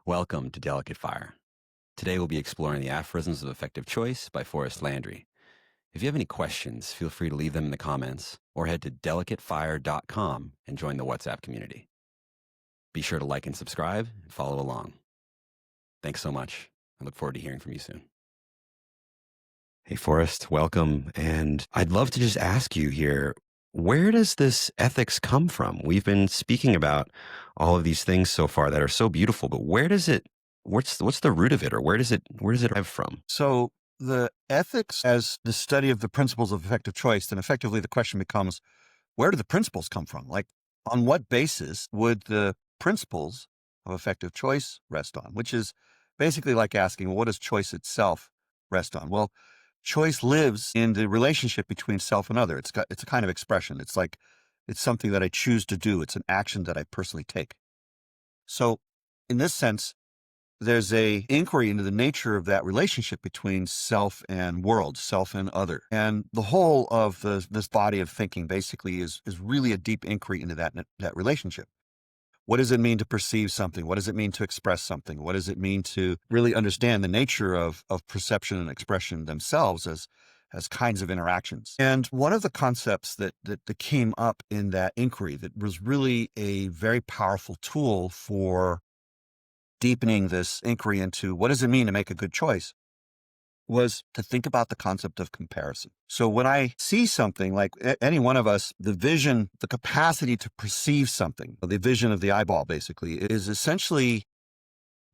Welcome to Delicate Fire. Today we'll be exploring the aphorisms of effective choice by Forrest Landry. If you have any questions, feel free to leave them in the comments or head to delicatefire.com and join the WhatsApp community. Be sure to like and subscribe and follow along. Thanks so much. I look forward to hearing from you soon. Hey, Forrest, welcome. And I'd love to just ask you here, where does this ethics come from? We've been speaking about all of these things so far that are so beautiful, but what's the root of it, or where does it arrive from? So the ethics as the study of the principles of effective choice, then effectively the question becomes, where do the principles come from? Like, on what basis would the principles of effective choice rest on? Which is basically like asking, well, what does choice itself rest on? Well, choice lives in the relationship between self and other. It's a kind of expression. It's something that I choose to do. It's an action that I personally take. So in this sense, there's a inquiry into the nature of that relationship between self and world, self and other. And the whole of this body of thinking basically is really a deep inquiry into that relationship. What does it mean to perceive something? What does it mean to express something? What does it mean to really understand the nature of perception and expression themselves as kinds of interactions? And one of the concepts that came up in that inquiry that was really a very powerful tool for deepening this inquiry into what does it mean to make a good choice was to think about the concept of comparison. So when I see something, like any one of us, the vision, the capacity to perceive something, the vision of the eyeball basically is essentially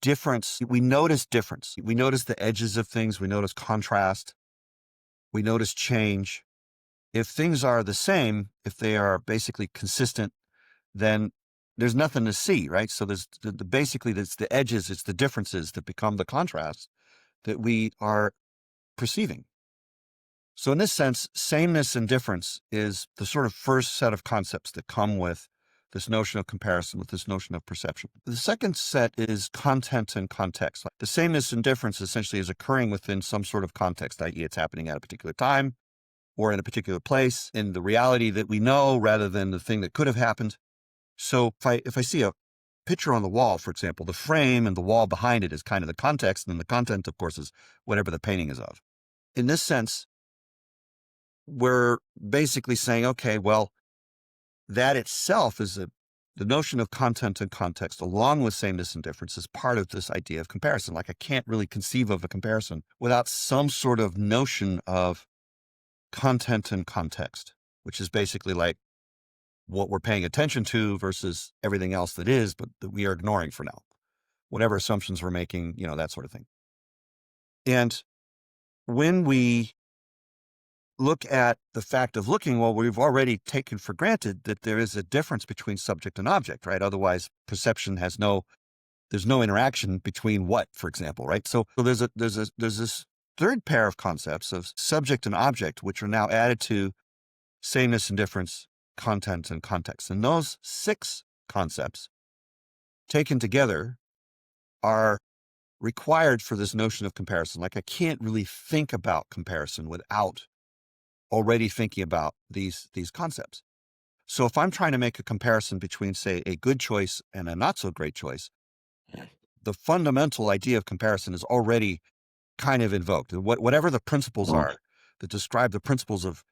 difference. We notice difference. We notice the edges of things. We notice contrast. We notice change. If things are the same, if they are basically consistent, then there's nothing to see, right? So there's basically it's the edges, it's the differences that become the contrasts that we are perceiving. So in this sense, sameness and difference is the sort of first set of concepts that come with this notion of comparison, with this notion of perception. The second set is content and context. Like the sameness and difference essentially is occurring within some sort of context, i.e. it's happening at a particular time or in a particular place, in the reality that we know rather than the thing that could have happened. So if I see a picture on the wall, for example, the frame and the wall behind it is kind of the context, and then the content, of course, is whatever the painting is of. In this sense, we're basically saying, okay, well, that itself is the notion of content and context, along with sameness and difference, is part of this idea of comparison. Like I can't really conceive of a comparison without some sort of notion of content and context, which is basically like what we're paying attention to versus everything else that is, but that we are ignoring for now, whatever assumptions we're making, that sort of thing. And when we look at the fact of looking, well, we've already taken for granted that there is a difference between subject and object, right? Otherwise perception there's no interaction between what, for example, right? So there's this third pair of concepts of subject and object, which are now added to sameness and difference, content and context. And those 6 concepts taken together are required for this notion of comparison. Like I can't really think about comparison without already thinking about these concepts. So if I'm trying to make a comparison between, say, a good choice and a not so great choice, the fundamental idea of comparison is already kind of invoked. Whatever the principles are that describe the principles of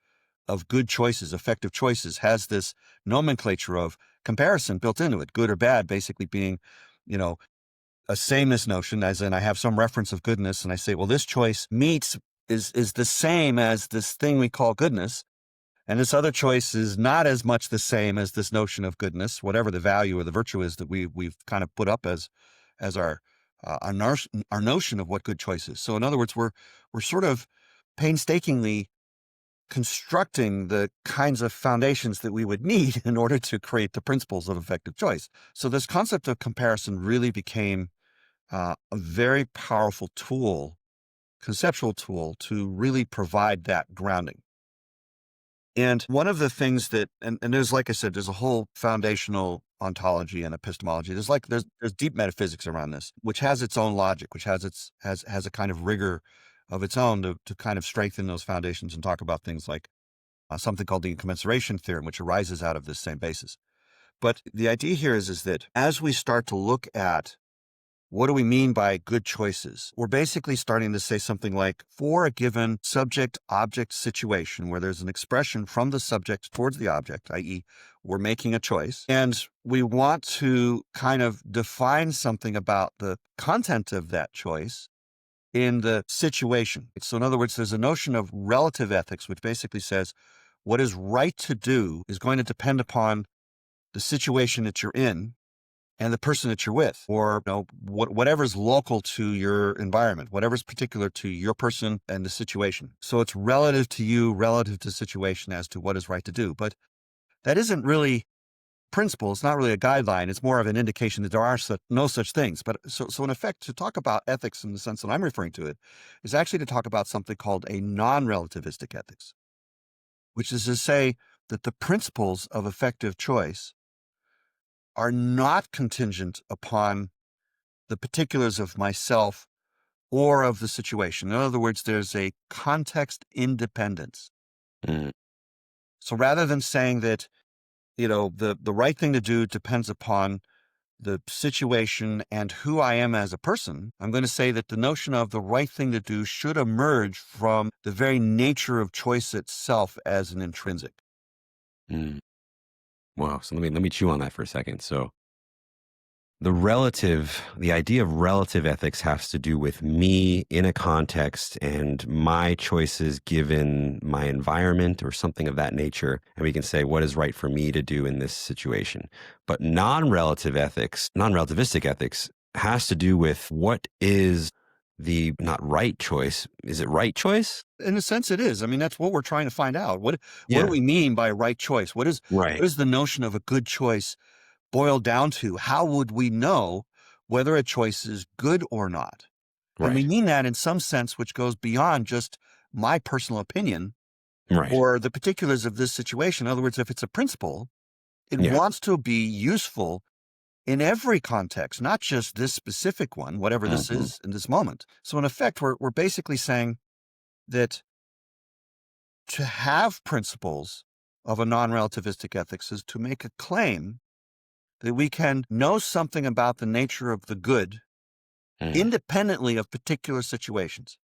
good choices, effective choices, has this nomenclature of comparison built into it, good or bad, basically being, a sameness notion, as in I have some reference of goodness and I say, well, this choice is the same as this thing we call goodness. And this other choice is not as much the same as this notion of goodness, whatever the value or the virtue is that we've kind of put up as our notion of what good choice is. So in other words, we're sort of painstakingly constructing the kinds of foundations that we would need in order to create the principles of effective choice. So this concept of comparison really became a very powerful tool, conceptual tool, to really provide that grounding. And one of the things that, and there's, like I said, there's a whole foundational ontology and epistemology. There's deep metaphysics around this, which has its own logic, which has a kind of rigor of its own to kind of strengthen those foundations and talk about things like something called the incommensuration theorem, which arises out of this same basis. But the idea here is that as we start to look at what do we mean by good choices? We're basically starting to say something like, for a given subject-object situation where there's an expression from the subject towards the object, i.e., we're making a choice, and we want to kind of define something about the content of that choice in the situation. So in other words, there's a notion of relative ethics, which basically says what is right to do is going to depend upon the situation that you're in and the person that you're with, or whatever's local to your environment, whatever's particular to your person and the situation. So it's relative to you, relative to the situation as to what is right to do. But that isn't really principle. It's not really a guideline. It's more of an indication that there are no such things. But so in effect, to talk about ethics in the sense that I'm referring to it is actually to talk about something called a non-relativistic ethics, which is to say that the principles of effective choice are not contingent upon the particulars of myself or of the situation. In other words, there's a context independence. Mm. So rather than saying that, the right thing to do depends upon the situation and who I am as a person, I'm going to say that the notion of the right thing to do should emerge from the very nature of choice itself as an intrinsic. Mm. Wow. So let me chew on that for a second. So the idea of relative ethics has to do with me in a context and my choices given my environment or something of that nature. And we can say what is right for me to do in this situation. But non-relativistic ethics has to do with what is the not right choice. Is it right choice? In a sense, it is. I mean, that's what we're trying to find out. What do Yeah. we mean by right choice? What Right. is the notion of a good choice boiled down to? How would we know whether a choice is good or not? And we Right. mean that in some sense, which goes beyond just my personal opinion Right. or the particulars of this situation. In other words, if it's a principle, it Yeah. wants to be useful in every context, not just this specific one, whatever this Mhm. is in this moment. So in effect, we're basically saying that to have principles of a non-relativistic ethics is to make a claim that we can know something about the nature of the good Mm. independently of particular situations.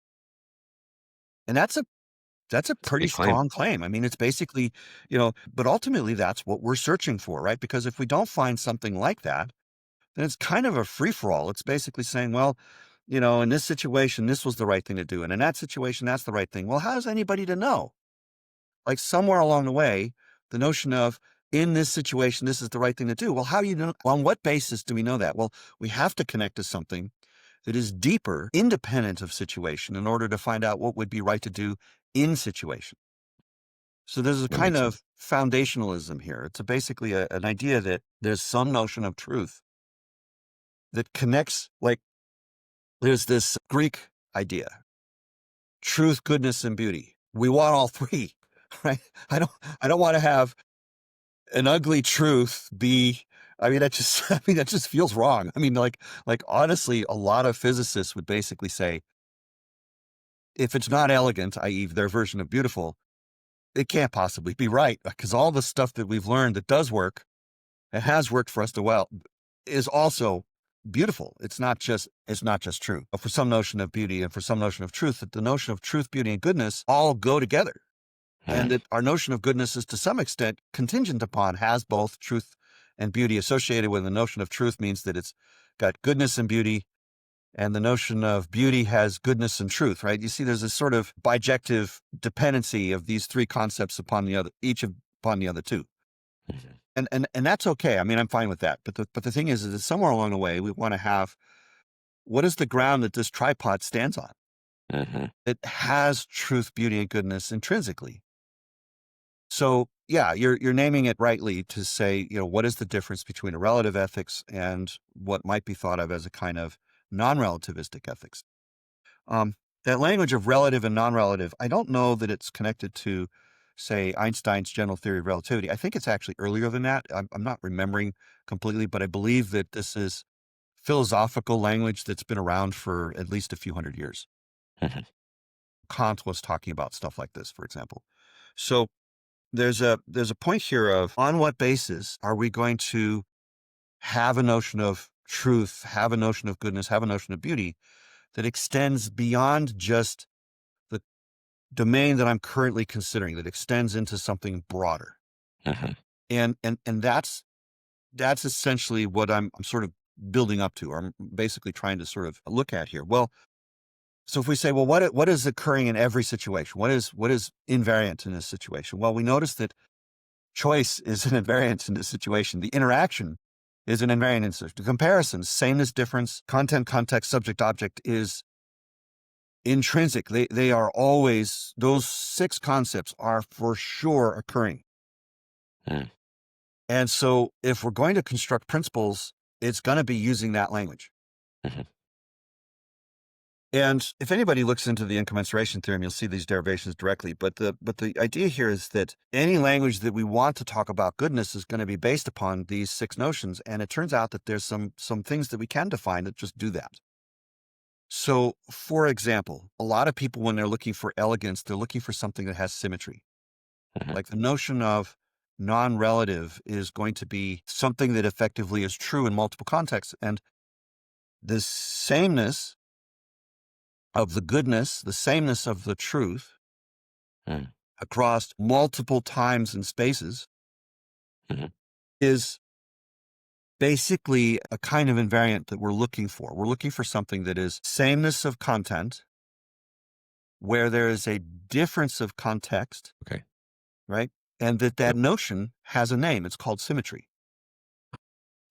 And that's a It's a pretty big claim. strong claim. I mean, it's basically, but ultimately that's what we're searching for, right? Because if we don't find something like that, then it's kind of a free-for-all. It's basically saying, well, in this situation, this was the right thing to do. And in that situation, that's the right thing. Well, how is anybody to know? Like somewhere along the way, the notion of in this situation, this is the right thing to do. Well, how do you know? On what basis do we know that? Well, we have to connect to something that is deeper, independent of situation in order to find out what would be right to do in situation. So there's a That kind makes sense. of foundationalism here. It's basically an idea that there's some notion of truth that connects, like there's this Greek idea, truth, goodness, and beauty. We want all three, right? I don't want to have an ugly truth be, that just feels wrong. I mean, like honestly, a lot of physicists would basically say, if it's not elegant, i.e. their version of beautiful, it can't possibly be right, because all the stuff that we've learned that does work and has worked for us to well is also beautiful. It's not just true. But for some notion of beauty and for some notion of truth, that the notion of truth, beauty, and goodness all go together. And Mm. that our notion of goodness is to some extent contingent upon, has both truth and beauty associated with. The notion of truth means that it's got goodness and beauty, and the notion of beauty has goodness and truth, right? You see, there's a sort of bijective dependency of these three concepts upon the other, upon the other two. Mhm. And that's okay. I mean, I'm fine with that. But the thing is that somewhere along the way, we want to have, what is the ground that this tripod stands on? Mhm. It has truth, beauty, and goodness intrinsically. So yeah, you're naming it rightly to say, what is the difference between a relative ethics and what might be thought of as a kind of non-relativistic ethics? Um, that language of relative and non-relative, I don't know that it's connected to, say, Einstein's general theory of relativity. I think it's actually earlier than that. I'm not remembering completely, but I believe that this is philosophical language that's been around for at least a few hundred years. Mhm. Kant was talking about stuff like this, for example. So there's a point here of, on what basis are we going to have a notion of truth, have a notion of goodness, have a notion of beauty that extends beyond just the domain that I'm currently considering, that extends into something broader. Mhm. And that's essentially what I'm sort of building up to, or I'm basically trying to sort of look at here. Well, so if we say, well, what is occurring in every situation? What is invariant in this situation? Well, we notice that choice is an invariant in this situation. The interaction is an invariant in this. The comparison, sameness, difference, content, context, subject, object is intrinsic. They are always, those 6 concepts are for sure occurring. Mm. And so if we're going to construct principles, it's going to be using that language. Mhm. And if anybody looks into the incommensuration theorem, you'll see these derivations directly. But the idea here is that any language that we want to talk about goodness is going to be based upon these 6 notions. And it turns out that there's some things that we can define that just do that. So, for example, a lot of people, when they're looking for elegance, they're looking for something that has symmetry. Mhm. Like the notion of non-relative is going to be something that effectively is true in multiple contexts. And the sameness of the goodness, the sameness of the truth Mm. across multiple times and spaces Mhm. is basically a kind of invariant that we're looking for. We're looking for something that is sameness of content, where there is a difference of context, Okay. right? And that Yep. notion has a name. It's called symmetry.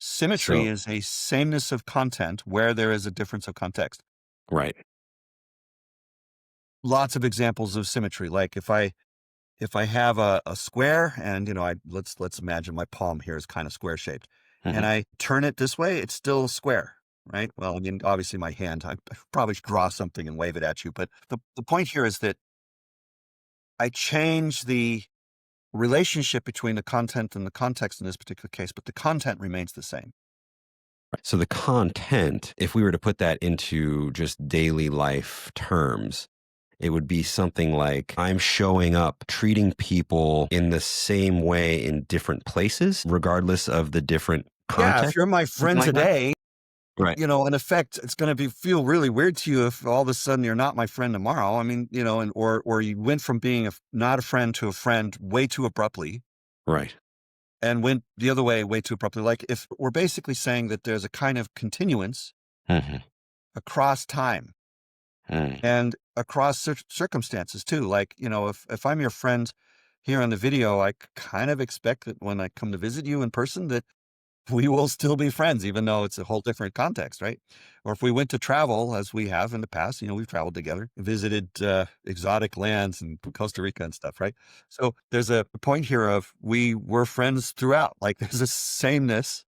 Symmetry So is a sameness of content where there is a difference of context. right. Lots of examples of symmetry. Like if I have a square and, let's imagine my palm here is kind of square shaped and Mhm. I turn it this way, it's still square, right? Well, I mean, obviously my hand, I probably should draw something and wave it at you. But the point here is that I change the relationship between the content and the context in this particular case, but the content remains the same. So the content, if we were to put that into just daily life terms, it would be something like I'm showing up, treating people in the same way in different places, regardless of the different Yeah, if context. you're my Something friend like that. today, Right. in effect, it's going to feel really weird to you if all of a sudden you're not my friend tomorrow. I mean, and or you went from being not a friend to a friend way too abruptly Right. and went the other way too abruptly. Like if we're basically saying that there's a kind of continuance Mhm. across time Mm. and across circumstances too. Like, if I'm your friend here on the video, I kind of expect that when I come to visit you in person, that we will still be friends, even though it's a whole different context, right? Or if we went to travel, as we have in the past, we've traveled together, visited exotic lands and Costa Rica and stuff, right? So there's a point here of we were friends throughout. Like there's a sameness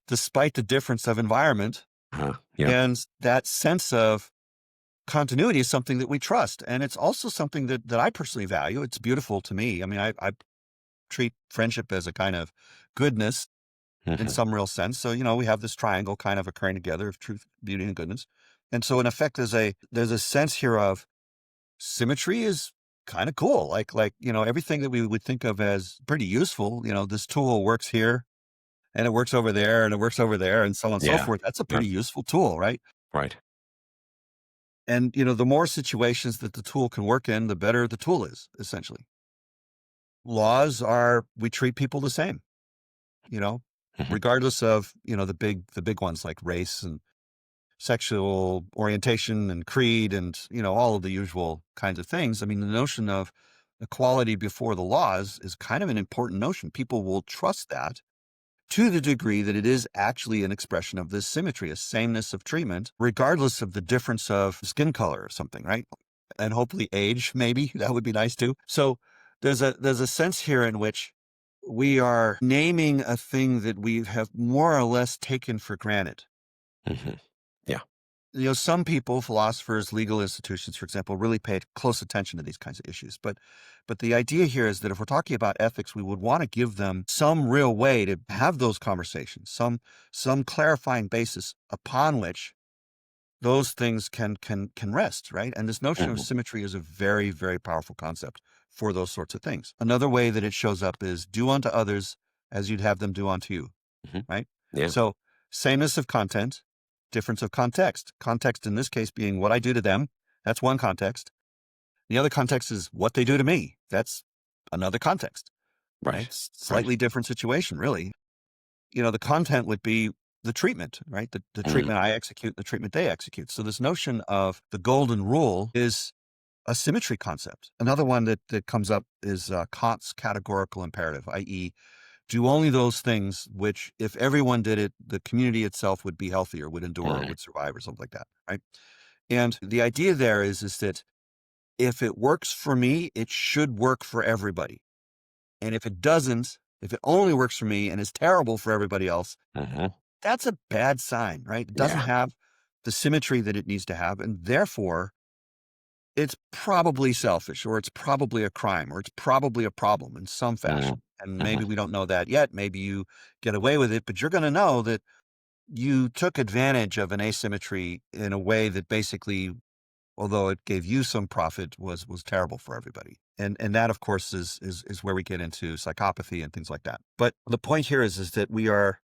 despite the difference of environment. Yeah. And that sense of continuity is something that we trust. And it's also something that I personally value. It's beautiful to me. I mean, I treat friendship as a kind of goodness in Mhm. some real sense. So, we have this triangle kind of occurring together of truth, beauty, and goodness. And so in effect, there's a sense here of symmetry is kind of cool. Like, everything that we would think of as pretty useful, this tool works here and it works over there and it works over there and so on and so Yeah. forth. That's a Yep. pretty useful tool, right? Right. And, the more situations that the tool can work in, the better the tool is, essentially. Laws are, we treat people the same, you know, Mhm. regardless of, the big ones like race and sexual orientation and creed and, all of the usual kinds of things. I mean, the notion of equality before the laws is kind of an important notion. People will trust that to the degree that it is actually an expression of this symmetry, a sameness of treatment, regardless of the difference of skin color or something, right? And hopefully age, maybe that would be nice too. So there's a sense here in which we are naming a thing that we have more or less taken for granted. Mhm. Yeah. Some people, philosophers, legal institutions, for example, really pay close attention to these kinds of issues. But the idea here is that if we're talking about ethics, we would want to give them some real way to have those conversations, some clarifying basis upon which those things can rest, right? And this notion of Mhm. symmetry is a very, very powerful concept for those sorts of things. Another way that it shows up is do unto others as you'd have them do unto you, Mhm. right? Yeah. So sameness of content, difference of context. Context in this case being what I do to them. That's one context. The other context is what they do to me. That's another context. Right? Right. Slightly different situation, really. The content would be the treatment, right? The treatment I execute, the treatment they execute. So this notion of the golden rule is a symmetry concept. Another one that comes up is Kant's categorical imperative, i.e., do only those things which, if everyone did it, the community itself would be healthier, would endure, would survive, or something like that, right? And the idea there is that if it works for me, it should work for everybody. And if it doesn't, if it only works for me and is terrible for everybody else, that's a bad sign, right? It doesn't have the symmetry that it needs to have, and therefore it's probably selfish, or it's probably a crime, or it's probably a problem in some fashion. And maybe we don't know that yet. Maybe you get away with it, but you're going to know that you took advantage of an asymmetry in a way that basically, although it gave you some profit, was terrible for everybody. And that, of course, is where we get into psychopathy and things like that. But the point here is that we are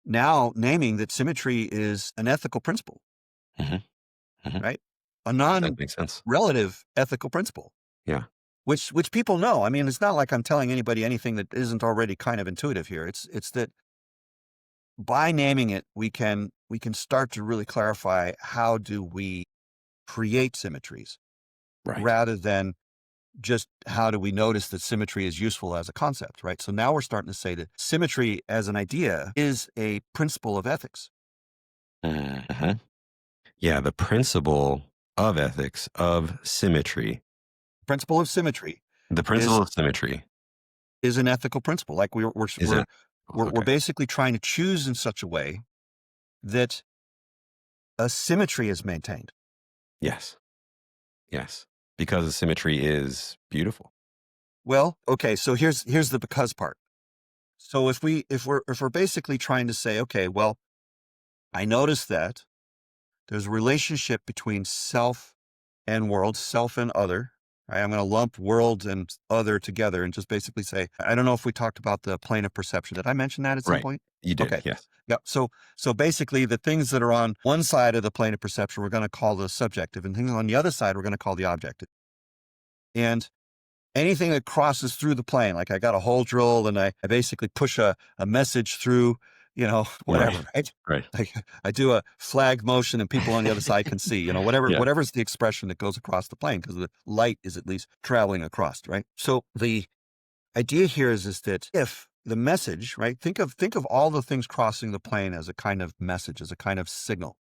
now naming that symmetry is an ethical principle, right? A That makes sense. non-relative ethical principle. Yeah. Which people know. I mean, it's not like I'm telling anybody anything that isn't already kind of intuitive here. It's that by naming it, we can start to really clarify how do we create symmetries, rather than just how do we notice that symmetry is useful as a concept, right? So now we're starting to say that symmetry as an idea is a principle of ethics. Yeah, the principle of ethics of symmetry. Principle of symmetry. The principle of symmetry is an ethical principle. Like we're okay. basically trying to choose in such a way that a symmetry is maintained. Yes. Yes. Because the symmetry is beautiful. Well, okay, so here's the because part. So if we're basically trying to say, okay, well, I notice that there's a relationship between self and world, self and other. Right? I'm going to lump world and other together and just basically say, I don't know if we talked about the plane of perception. Did I mention that at some point? You did. Okay. Yes. Yeah. So basically the things that are on one side of the plane of perception, we're going to call the subjective, and things on the other side, we're going to call the objective. And anything that crosses through the plane, like I got a hole drill and I basically push a message through, whatever, right? Right. Like I do a flag motion and people on the other side can see, whatever's the expression that goes across the plane, because the light is at least traveling across, right? So the idea here is that if the message, right, think of all the things crossing the plane as a kind of message, as a kind of signal.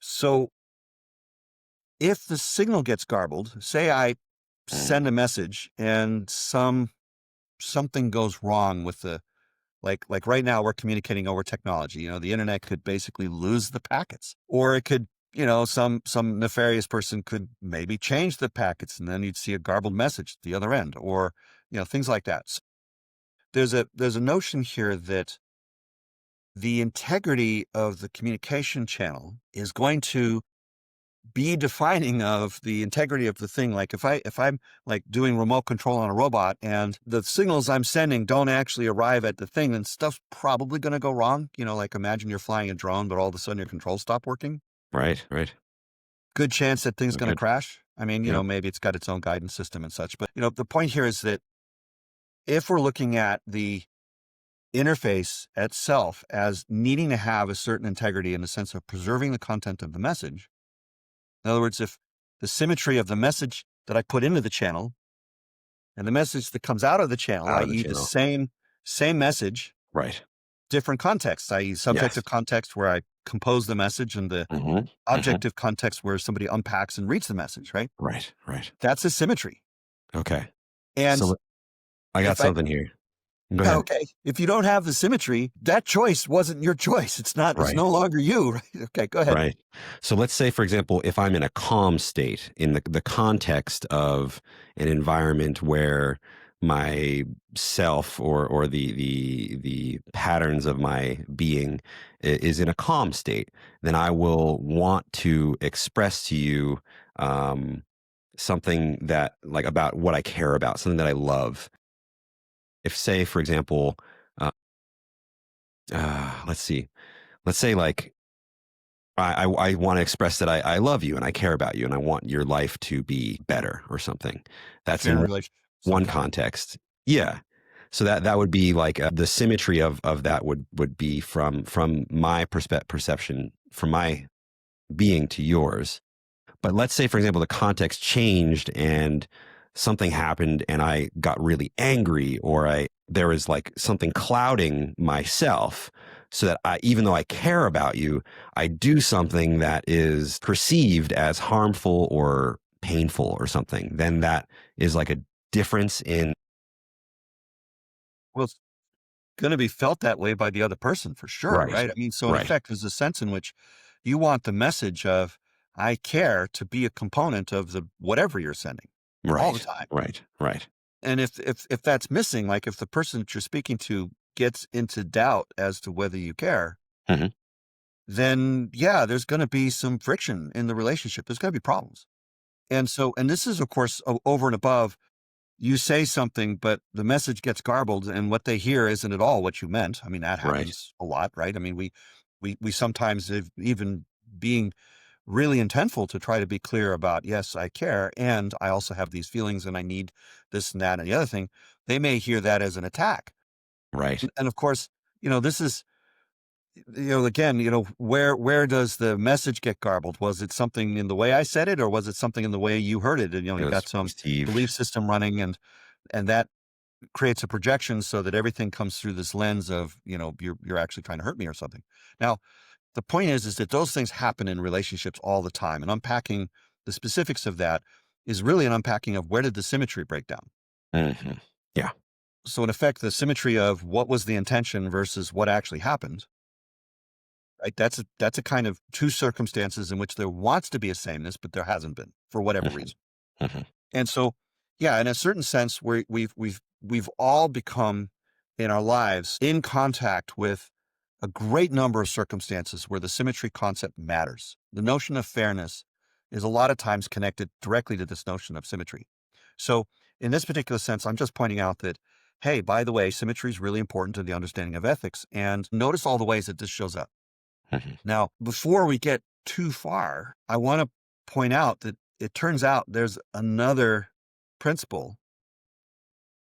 So if the signal gets garbled, say I send a message and something goes wrong with the, like right now we're communicating over technology. The internet could basically lose the packets, or it could, some nefarious person could maybe change the packets, and then you'd see a garbled message at the other end, or things like that. So there's a notion here that the integrity of the communication channel is going to be defining of the integrity of the thing. Like if I'm like doing remote control on a robot and the signals I'm sending don't actually arrive at the thing, then stuff's probably going to go wrong. Like imagine you're flying a drone, but all of a sudden your controls stop working. Right. Good chance that thing's going to crash. I mean, Yep. maybe it's got its own guidance system and such, but the point here is that if we're looking at the interface itself as needing to have a certain integrity in the sense of preserving the content of the message, in other words, if the symmetry of the message that I put into the channel and the message that comes out of the channel, i.e. the same message, Right. different context, i.e. subjective context where I compose the message, and the objective context where somebody unpacks and reads the message, right? Right. That's a symmetry. Okay. And so I got something here. Go ahead. Okay. If you don't have the symmetry, that choice wasn't your choice. It's not, it's no longer you. Right? Okay, go ahead. Right. So let's say, for example, if I'm in a calm state in the context of an environment where my self or the patterns of my being is in a calm state, then I will want to express to you something that, like, about what I care about, something that I love. If, say, for example, Let's see. Let's say like I want to express that I love you and I care about you and I want your life to be better or something. That's If you're in in a relationship of some one kind. context. Yeah. So that would be like the symmetry of that would be from my perception, from my being to yours. But let's say, for example, the context changed and something happened and I got really angry, or there was like something clouding myself, so that even though I care about you, I do something that is perceived as harmful or painful or something. Then that is like a difference in. Well, it's going to be felt that way by the other person for sure, Right. right? I mean, so in Right. effect, there's a sense in which you want the message of "I care" to be a component of the whatever you're sending all the Right. time. Right. Right. And if that's missing, like if the person that you're speaking to gets into doubt as to whether you care, Hmm. then yeah, there's going to be some friction in the relationship. There's going to be problems. And this is, of course, over and above. You say something, but the message gets garbled, and what they hear isn't at all what you meant. I mean, that Right. happens a lot, right? I mean, we sometimes even being really intentful to try to be clear about, yes, I care, and I also have these feelings, and I need this and that and the other thing. They may hear that as an attack, Right. and of course, this is again, where does the message get garbled? Was it something in the way I said it, or was it something in the way you heard it? And It you was got some belief perceived. system running, and that creates a projection so that everything comes through this lens of, you're actually trying to hurt me or something. Now, the point is that those things happen in relationships all the time, and unpacking the specifics of that is really an unpacking of where did the symmetry break down. Hmm. Yeah. So in effect, the symmetry of what was the intention versus what actually happened, right? That's a kind of two circumstances in which there wants to be a sameness, but there hasn't been for whatever Hmm. reason. Hmm. And so, yeah, in a certain sense, we've all become in our lives in contact with a great number of circumstances where the symmetry concept matters. The notion of fairness is a lot of times connected directly to this notion of symmetry. So, in this particular sense, I'm just pointing out that, hey, by the way, symmetry is really important to the understanding of ethics. And notice all the ways that this shows up. Hmm. Now, before we get too far, I want to point out that it turns out there's another principle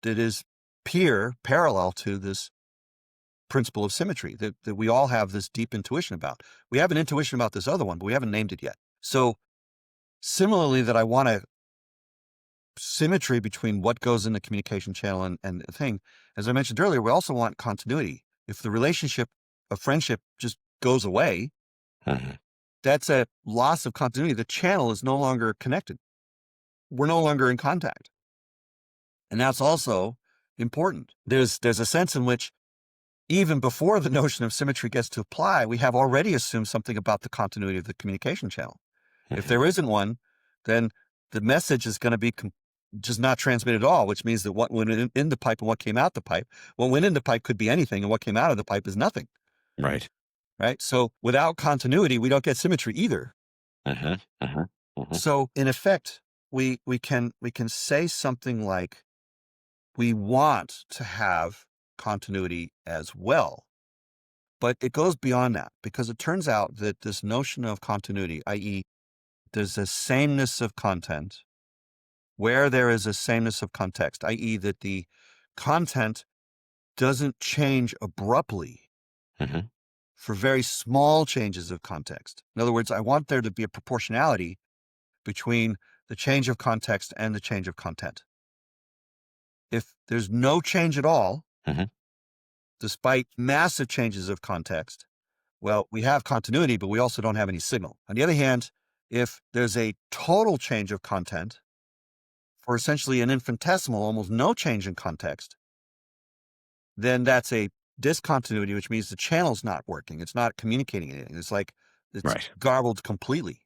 that is parallel to this principle of symmetry that we all have this deep intuition about. We have an intuition about this other one, but we haven't named it yet. So similarly, that I want a symmetry between what goes in the communication channel and the thing, as I mentioned earlier, we also want continuity. If the relationship of friendship just goes away, Hmm. that's a loss of continuity. The channel is no longer connected. We're no longer in contact. And that's also important. There's a sense in which even before the notion of symmetry gets to apply, we have already assumed something about the continuity of the communication channel. If Hmm. there isn't one, then the message is going to be just not transmitted at all, which means that what went in the pipe and what came out the pipe, what went in the pipe could be anything, and what came out of the pipe is nothing, Right. right? So without continuity, we don't get symmetry either. Hmm. Hmm. Hmm. So in effect, we can say something like we want to have continuity as well. But it goes beyond that, because it turns out that this notion of continuity, i.e., there's a sameness of content where there is a sameness of context, i.e., that the content doesn't change abruptly Hmm. for very small changes of context. In other words, I want there to be a proportionality between the change of context and the change of content. If there's no change at all, Hmm. despite massive changes of context, well, we have continuity, but we also don't have any signal. On the other hand, if there's a total change of content for essentially an infinitesimal, almost no change in context, then that's a discontinuity, which means the channel's not working. It's not communicating anything. It's like it's Right. garbled completely,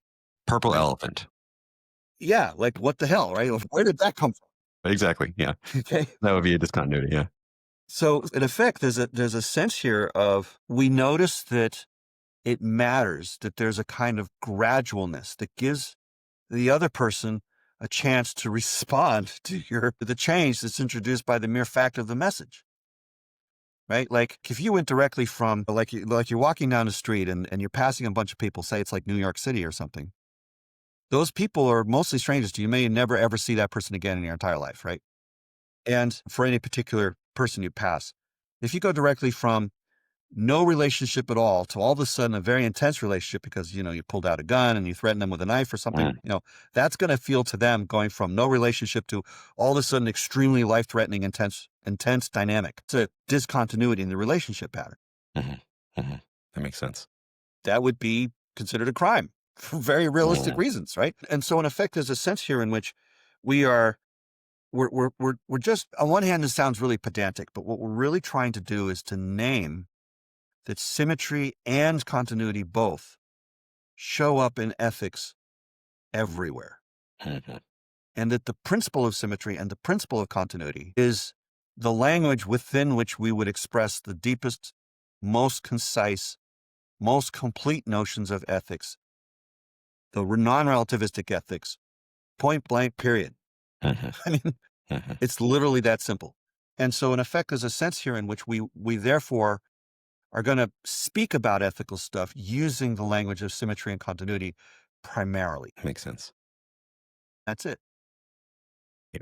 Purple right? elephant. Yeah, like what the hell, right? Where did that come from? Exactly. Yeah. Okay. That would be a discontinuity. Yeah. So in effect, there's a sense here of we notice that it matters that there's a kind of gradualness that gives the other person a chance to respond to the change that's introduced by the mere fact of the message. right? Like if you went directly from like you're walking down the street and you're passing a bunch of people, say it's like New York City or something. Those people are mostly strangers to you. You may never ever see that person again in your entire life, right? And for any particular person you pass, if you go directly from no relationship at all to all of a sudden a very intense relationship because, you pulled out a gun and you threaten them with a knife or something, Mm. that's going to feel to them going from no relationship to all of a sudden extremely life-threatening, intense dynamic. It's a discontinuity in the relationship pattern. Hmm. Hmm. That makes sense. That would be considered a crime for very realistic Mm. reasons, right? And so in effect, there's a sense here in which we are we're just, on one hand, this sounds really pedantic, but what we're really trying to do is to name that symmetry and continuity both show up in ethics everywhere. Hmm. And that the principle of symmetry and the principle of continuity is the language within which we would express the deepest, most concise, most complete notions of ethics, the non-relativistic ethics, point blank, period. Hmm. I mean, Hmm. it's literally that simple. And so in effect, there's a sense here in which we therefore are going to speak about ethical stuff using the language of symmetry and continuity primarily. Makes sense. That's it.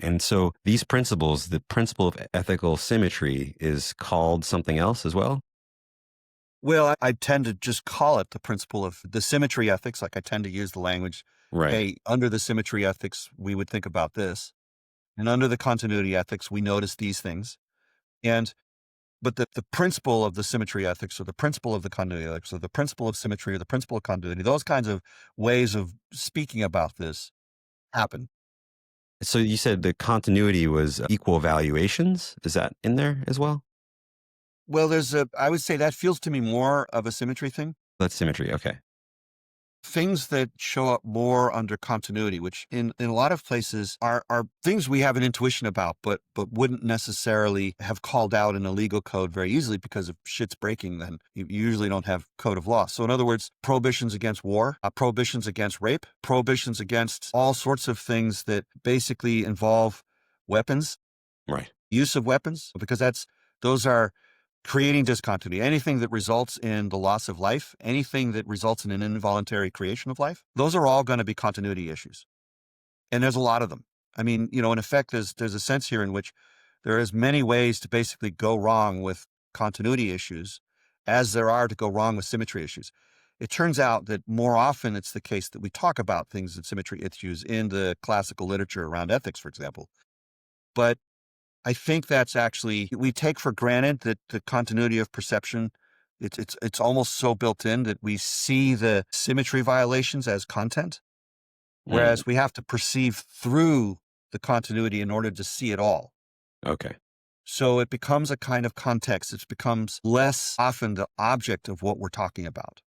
And so these principles, the principle of ethical symmetry is called something else as well? Well, I tend to just call it the principle of the symmetry ethics. Like I tend to use the language, Right. hey, under the symmetry ethics, we would think about this. And under the continuity ethics, we notice these things. And but the principle of the symmetry ethics or the principle of the continuity ethics or the principle of symmetry or the principle of continuity, those kinds of ways of speaking about this happen. So you said the continuity was equal valuations. Is that in there as well? Well, I would say that feels to me more of a symmetry thing. That's symmetry. Okay. Things that show up more under continuity, which in a lot of places are things we have an intuition about, but wouldn't necessarily have called out in a legal code very easily because if shit's breaking, then you usually don't have code of law. So in other words, prohibitions against war, prohibitions against rape, prohibitions against all sorts of things that basically involve weapons, Right. use of weapons, because those are creating discontinuity. Anything that results in the loss of life, anything that results in an involuntary creation of life, those are all going to be continuity issues. And there's a lot of them. I mean, in effect, there's a sense here in which there is many ways to basically go wrong with continuity issues as there are to go wrong with symmetry issues. It turns out that more often it's the case that we talk about things in symmetry issues in the classical literature around ethics, for example. But I think that's actually, we take for granted that the continuity of perception, it's almost so built in that we see the symmetry violations as content, Mm. whereas we have to perceive through the continuity in order to see it all. Okay. So it becomes a kind of context. It becomes less often the object of what we're talking about.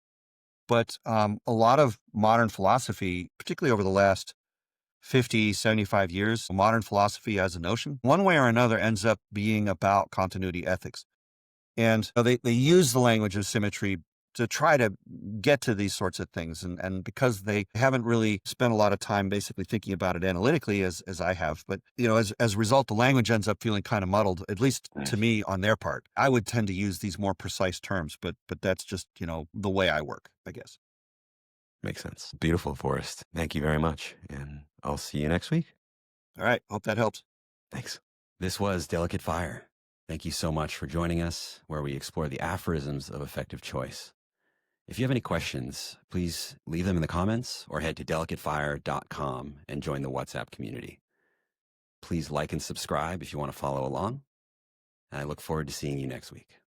But a lot of modern philosophy, particularly over the last 50, 75 years, modern philosophy as a notion, one way or another ends up being about continuity ethics. And they use the language of symmetry to try to get to these sorts of things. And because they haven't really spent a lot of time basically thinking about it analytically as I have, but as a result, the language ends up feeling kind of muddled, at least to me on their part. I would tend to use these more precise terms, but that's just, the way I work, I guess. Makes sense. Beautiful, Forrest. Thank you very much. And I'll see you next week. All right. Hope that helps. Thanks. This was Delicate Fire. Thank you so much for joining us, where we explore the aphorisms of effective choice. If you have any questions, please leave them in the comments or head to delicatefire.com and join the WhatsApp community. Please like and subscribe if you want to follow along. And I look forward to seeing you next week.